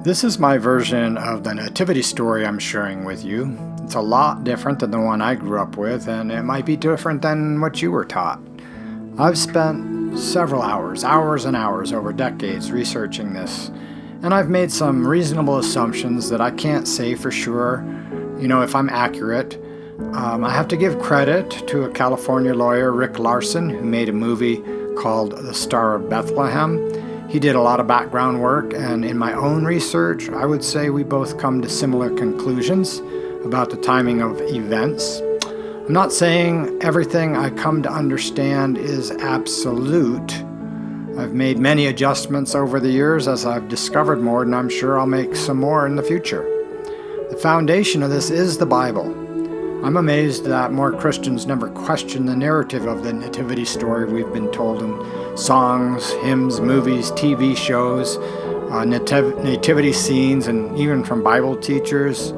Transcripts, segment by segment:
This is my version of the Nativity Story I'm sharing with you. It's a lot different than the one I grew up with, and it might be different than what you were taught. I've spent several hours and hours over decades researching this, and I've made some reasonable assumptions that I can't say for sure, if I'm accurate. I have to give credit to a California lawyer, Rick Larson, who made a movie called The Star of Bethlehem. He did a lot of background work, and in my own research, I would say we both come to similar conclusions about the timing of events. I'm not saying everything I come to understand is absolute. I've made many adjustments over the years as I've discovered more, and I'm sure I'll make some more in the future. The foundation of this is the Bible. I'm amazed that more Christians never question the narrative of the Nativity story we've been told in songs, hymns, movies, TV shows, nativity scenes, and even from Bible teachers.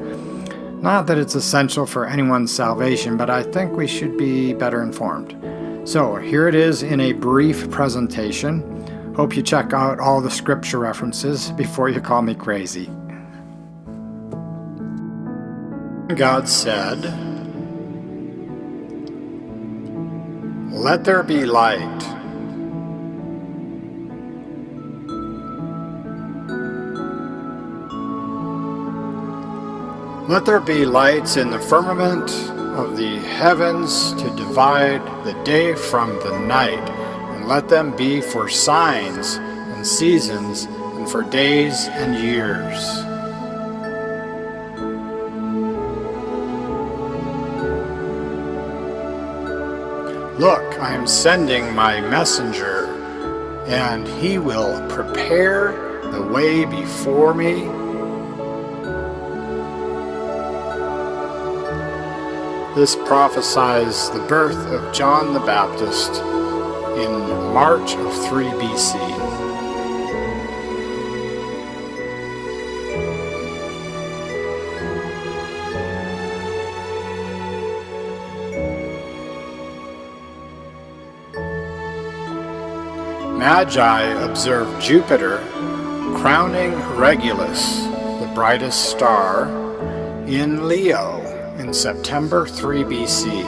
Not that it's essential for anyone's salvation, but I think we should be better informed. So here it is in a brief presentation. Hope you check out all the scripture references before you call me crazy. God said, "Let there be light." Let there be lights in the firmament of the heavens to divide the day from the night, and let them be for signs and seasons and for days and years. Look, I am sending my messenger, and he will prepare the way before me. This prophesies the birth of John the Baptist in March of 3 BC. Magi observed Jupiter crowning Regulus, the brightest star, in Leo in September 3 BC.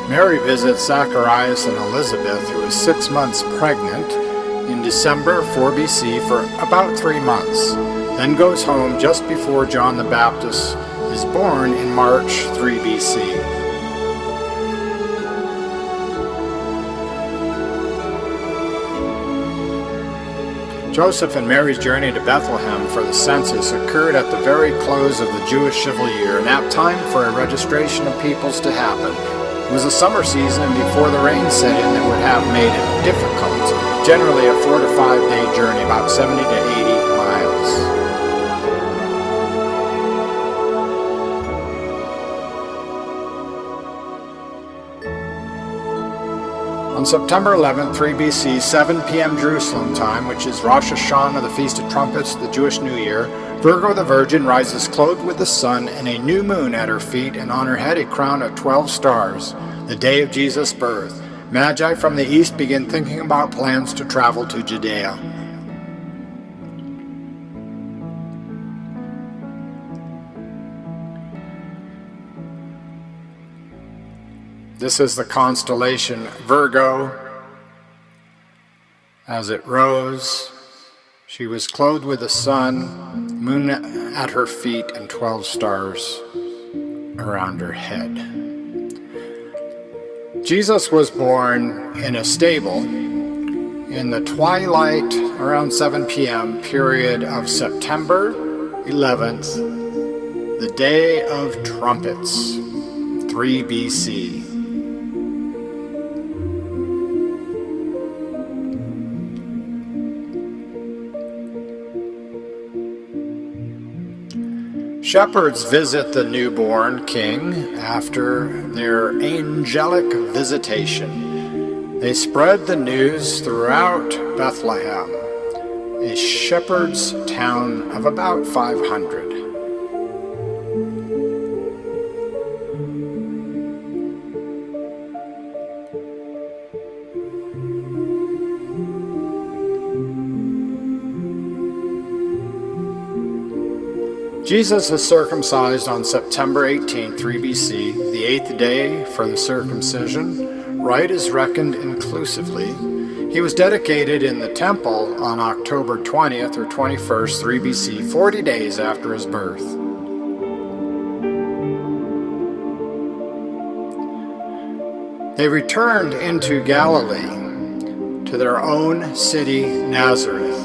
Mary visits Zacharias and Elizabeth, who is 6 months pregnant, in December 4 BC for about 3 months. Then goes home just before John the Baptist is born in March 3 BC. Joseph and Mary's journey to Bethlehem for the census occurred at the very close of the Jewish civil year, and apt time for a registration of peoples to happen. It was a summer season before the rain set in that would have made it difficult, generally a 4 to 5 day journey, about 70 to 80 miles. On September 11, 3 BC, 7 p.m. Jerusalem time, which is Rosh Hashanah, the Feast of Trumpets, the Jewish New Year, Virgo the Virgin rises clothed with the sun and a new moon at her feet, and on her head a crown of 12 stars, the day of Jesus' birth. Magi from the east begin thinking about plans to travel to Judea. This is the constellation Virgo. As it rose, she was clothed with the sun, moon at her feet, and 12 stars around her head. Jesus was born in a stable in the twilight around 7 p.m. period of September 11th, the Day of Trumpets, 3 BC. Shepherds visit the newborn king after their angelic visitation. They spread the news throughout Bethlehem, a shepherd's town of about 500. Jesus is circumcised on September 18, 3 BC, the 8th day for the circumcision. Rite is reckoned inclusively. He was dedicated in the temple on October 20th or 21st, 3 BC, 40 days after his birth. They returned into Galilee, to their own city, Nazareth.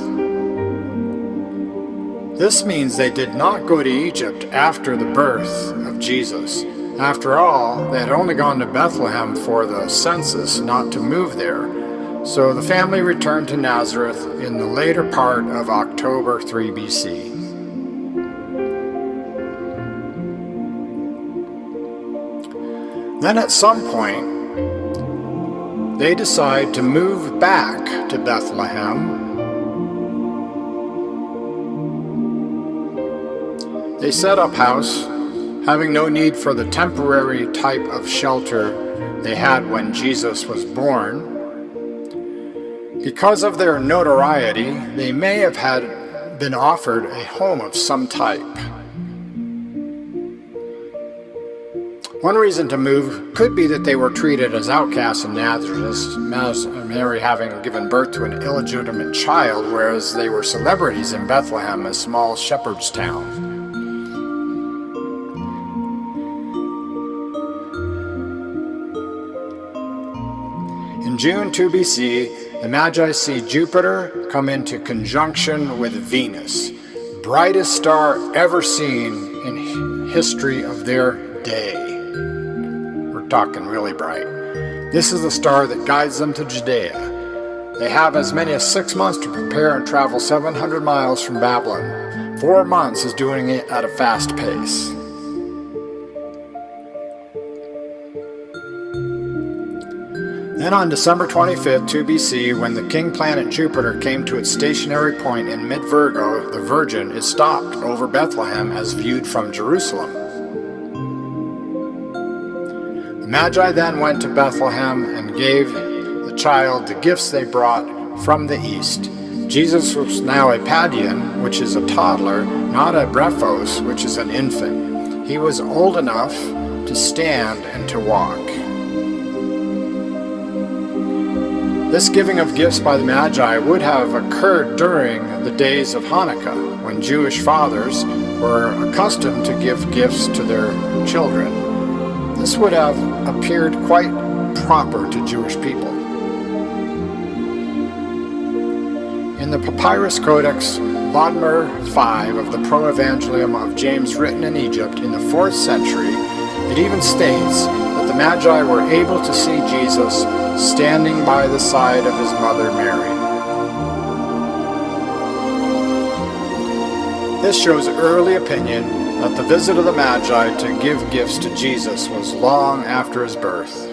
This means they did not go to Egypt after the birth of Jesus. After all, they had only gone to Bethlehem for the census, not to move there. So the family returned to Nazareth in the later part of October 3 BC. Then at some point, they decide to move back to Bethlehem. They set up house, having no need for the temporary type of shelter they had when Jesus was born. Because of their notoriety, they may have been offered a home of some type. One reason to move could be that they were treated as outcasts in Nazareth, Mary having given birth to an illegitimate child, whereas they were celebrities in Bethlehem, a small shepherd's town. In June 2 BC, the Magi see Jupiter come into conjunction with Venus, brightest star ever seen in history of their day. We're talking really bright. This is the star that guides them to Judea. They have as many as 6 months to prepare and travel 700 miles from Babylon. 4 months is doing it at a fast pace. Then on December 25th, 2 BC, when the king planet Jupiter came to its stationary point in mid-Virgo, the Virgin is stopped over Bethlehem as viewed from Jerusalem. The Magi then went to Bethlehem and gave the child the gifts they brought from the east. Jesus was now a padion, which is a toddler, not a brephos, which is an infant. He was old enough to stand and to walk. This giving of gifts by the Magi would have occurred during the days of Hanukkah, when Jewish fathers were accustomed to give gifts to their children. This would have appeared quite proper to Jewish people. In the Papyrus Codex Bodmer 5 of the Proevangelium of James, written in Egypt in the 4th century, it even states that the Magi were able to see Jesus standing by the side of his mother Mary. This shows early opinion that the visit of the Magi to give gifts to Jesus was long after his birth.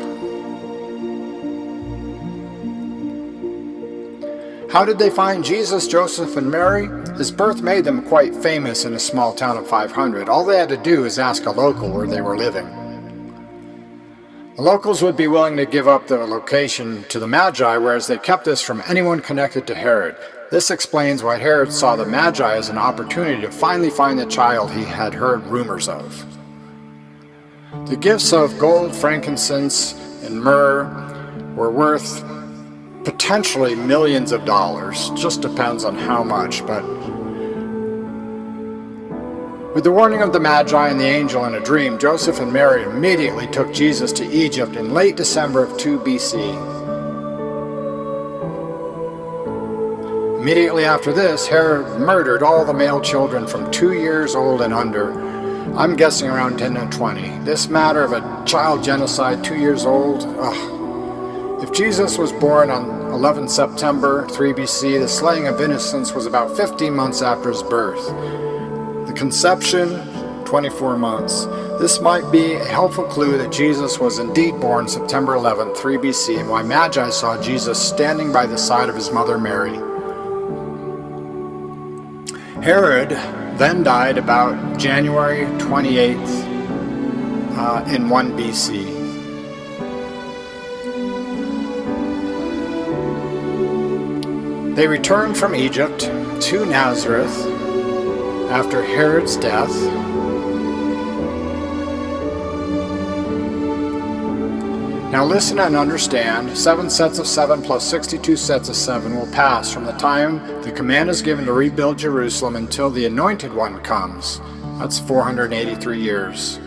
How did they find Jesus, Joseph, and Mary? His birth made them quite famous in a small town of 500. All they had to do is ask a local where they were living. The locals would be willing to give up the location to the Magi, whereas they kept this from anyone connected to Herod. This explains why Herod saw the Magi as an opportunity to finally find the child he had heard rumors of. The gifts of gold, frankincense, and myrrh were worth potentially millions of dollars. Just depends on how much, but with the warning of the Magi and the angel in a dream, Joseph and Mary immediately took Jesus to Egypt in late December of 2 BC. Immediately after this, Herod murdered all the male children from 2 years old and under. I'm guessing around 10 and 20. This matter of a child genocide 2 years old, If Jesus was born on 11 September 3 BC, the slaying of innocents was about 15 months after his birth. The conception, 24 months. This might be a helpful clue that Jesus was indeed born September 11, 3 BC, and why Magi saw Jesus standing by the side of his mother Mary. Herod then died about January 28th in 1 BC. They returned from Egypt to Nazareth. after Herod's death. Now listen and understand, 7 sets of 7 plus 62 sets of 7 will pass from the time the command is given to rebuild Jerusalem until the Anointed One comes. That's 483 years.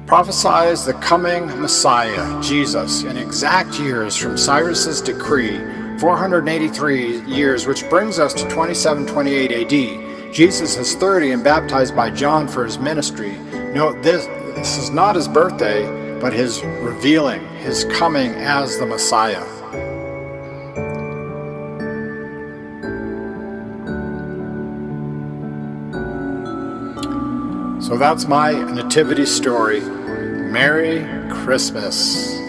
Prophesies the coming Messiah, Jesus, in exact years from Cyrus's decree, 483 years, which brings us to 2728 AD. Jesus is 30 and baptized by John for his ministry. Note this is not his birthday, but his revealing, his coming as the Messiah. So that's my nativity story. Merry Christmas.